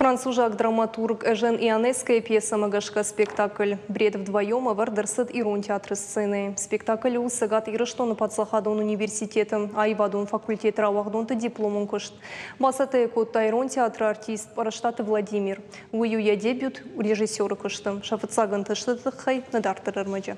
Францужак драматург Эжен Ионесская пьеса «Магашка» спектакль «Бред вдвоем» Вардерсет Ирун театр сцены. Спектакль усагат Ирыштон подсахадон университетом, а Ивадун факультет равахдон дипломом кошт. Басате котта Ирун театр артист Параштат Владимир. Уюя дебют у режиссера коштом. Шафацаган таштатхай надартер армаджа.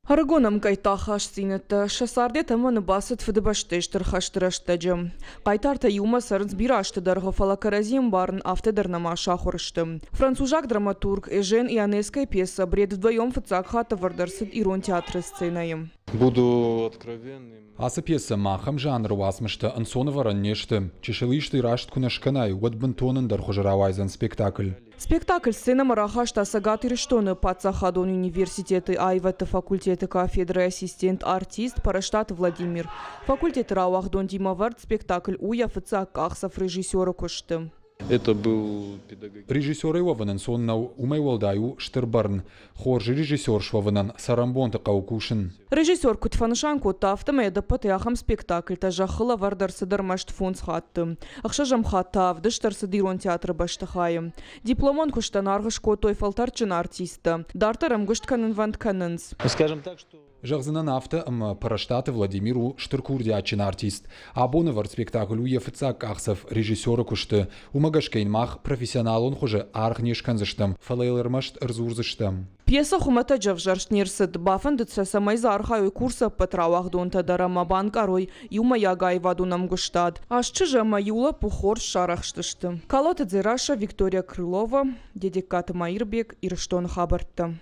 Арагонам кайтахаш синетта шасардет аман басет фдбаштештер хаштраштаджам. Кайтарта юма сарцбирашты даргофала каразим барн автедернама шахурштым. Францужак драматург Эжен Ионесская пьеса «Бред вдвоем» фцакхата Вардерсет Ирун театр сцены. Буду откровенным. Аса пьеса махам жанр уасмышта ансоноваран нешты. Чешелишты рашт кунашканай, вот бентонен дархожаравайзан спектакль. Спектакль сцена марахашта сагат Ирыштоны подсахадон университеты Айвата факультеты кафедры ассистент артист Параштат Владимир. Факультет Рауахдон Димавард спектакль уя фцак ахсов режиссера кошты. Это был педагог. Режиссер Ивованан соннау умайвалдаю Штербарн. Хоржи режиссер Шваванан Сарамбонта Каукушин. Режиссер Кутфаншан Кутафтамеда патяхам спектакль тажахла Вардарса дармашт фунс хатты. Ахшажам хатав дыштарса дирон театра баштахаем. Дипломон куштанаргаш котой фалтарчин артиста. Дартарам гуштканен вантканенс. Скажем так, что Жахзана нафта Параштата Владимиру Штыркурдячин артист. Абонавар спектакль уя фцак ахсов режиссера кушты. Умагашкейн мах профессионал он хуже архнешканзыштам. Фалейлермашт рзурзыштам. Пьеса хумата джавжаршнирсет бафан дыцеса майзархаю курса патравахдон тадарама банкарой юма ягай вадунам гуштад. Аж чижама юла пухор шарахштышты. Калота дзираша Виктория Крылова, дедикат Маирбек Ирштон Хабарта.